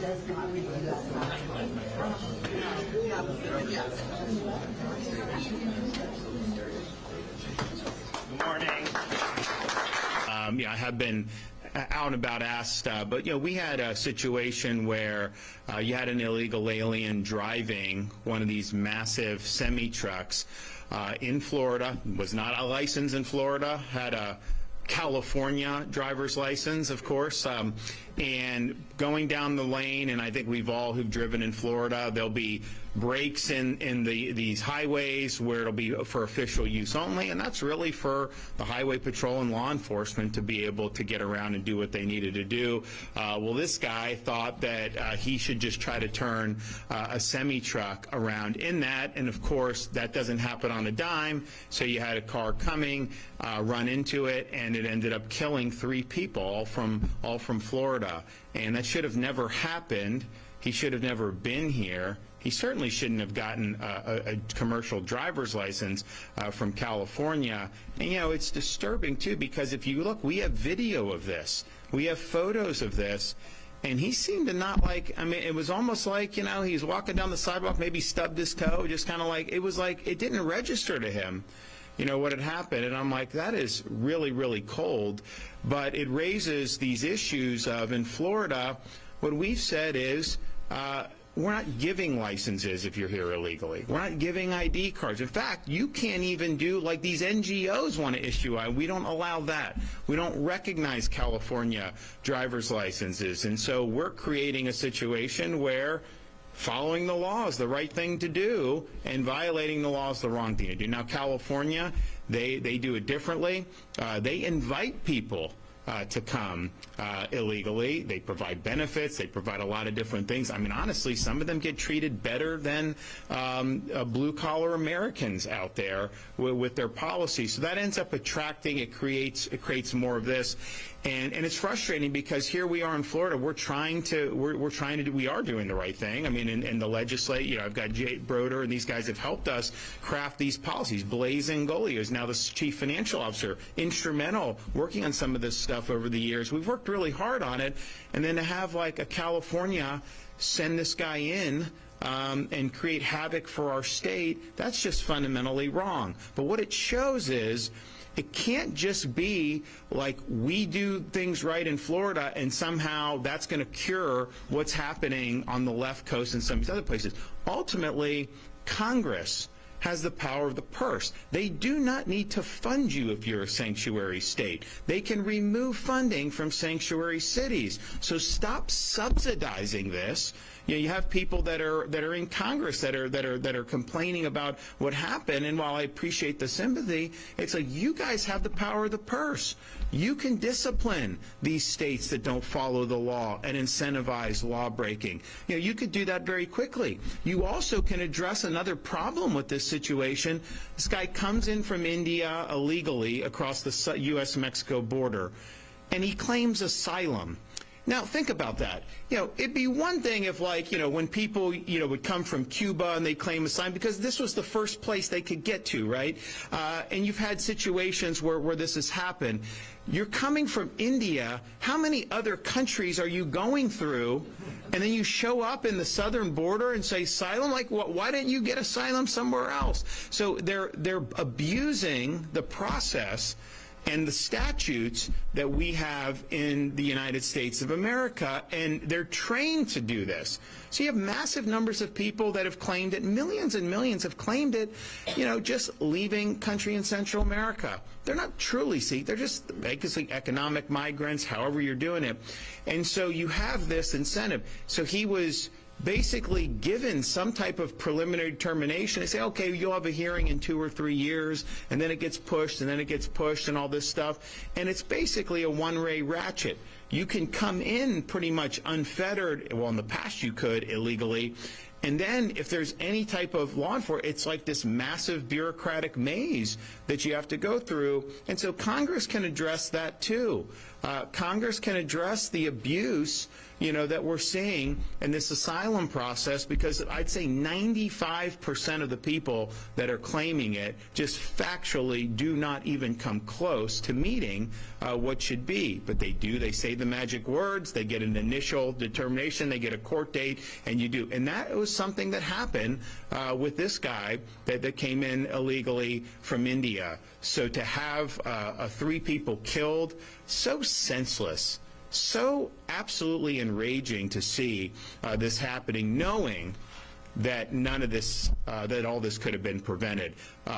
Good morning. Yeah, I have been out and about asked, but we had a situation where you had an illegal alien driving one of these massive semi-trucks in Florida, was not licensed in Florida, had a California driver's license, of course, and going down the lane, and I think we've all who've driven in Florida, there'll be breaks in these highways where it'll be for official use only, and that's really for the highway patrol and law enforcement to be able to get around and do what they needed to do. Well, this guy thought that he should just try to turn a semi-truck around in that, and of course that doesn't happen on a dime, so you had a car coming, run into it, and it ended up killing 3 people, all from Florida. And that should have never happened. He should have never been here. He certainly shouldn't have gotten a commercial driver's license from California. And, it's disturbing, too, because if you look, we have video of this. We have photos of this. And he seemed to not it was almost like, he's walking down the sidewalk, maybe stubbed his toe, just kind of it was like it didn't register to him, what had happened. And I'm like, that is really, really cold. But it raises these issues of, in Florida, what we've said is, we're not giving licenses if you're here illegally. We're not giving ID cards. In fact, you can't even do like these NGOs want to issue. We don't allow that. We don't recognize California driver's licenses. And so we're creating a situation where following the law is the right thing to do, and violating the law is the wrong thing to do. Now, California, they do it differently. They invite people to come illegally. They provide benefits. They provide a lot of different things. I mean, honestly, some of them get treated better than blue-collar Americans out there with their policies. So that ends up attracting. It creates more of this, and it's frustrating because here we are in Florida. We are doing the right thing. I mean, in the legislature, I've got Jay Broder and these guys have helped us craft these policies. Blaise Ngoli is now the chief financial officer, instrumental working on some of this stuff over the years. We've worked really hard on it, and then to have like a California send this guy in and create havoc for our state, that's just fundamentally wrong. But what it shows is it can't just be like we do things right in Florida and somehow that's going to cure what's happening on the left coast and some of these other places. Ultimately, Congress has the power of the purse. They do not need to fund you if you're a sanctuary state. They can remove funding from sanctuary cities. So stop subsidizing this. You have people that are in Congress that are complaining about what happened, and while I appreciate the sympathy, it's like you guys have the power of the purse. You can discipline these states that don't follow the law and incentivize law breaking. You could do that very quickly. You also can address another problem with this situation. This guy comes in from India illegally across the U.S.-Mexico border, and he claims asylum. Now, think about that. It'd be one thing if, when people, would come from Cuba and they claim asylum, because this was the first place they could get to, right? And you've had situations where this has happened. You're coming from India. How many other countries are you going through? And then you show up in the southern border and say asylum? Why didn't you get asylum somewhere else? So they're abusing the process and the statutes that we have in the United States of America, and they're trained to do this. So you have massive numbers of people that have claimed it, millions and millions have claimed it, just leaving country in Central America. They're not truly seeking, they're just basically economic migrants, however you're doing it. And so you have this incentive. So he was basically given some type of preliminary determination. They say, okay, you'll have a hearing in 2 or 3 years, and then it gets pushed, and then it gets pushed, and all this stuff. And it's basically a one-way ratchet. You can come in pretty much unfettered. Well, in the past you could illegally. And then if there's any type of law enforcement, it's like this massive bureaucratic maze that you have to go through. And so Congress can address that too. Congress can address the abuse, that we're seeing in this asylum process, because I'd say 95% of the people that are claiming it just factually do not even come close to meeting what should be. But they do. They say the magic words. They get an initial determination. They get a court date, and you do. And that was something that happened with this guy that came in illegally from India. So to have 3 people killed, so senseless. So absolutely enraging to see this happening, knowing that none of this, that all this could have been prevented.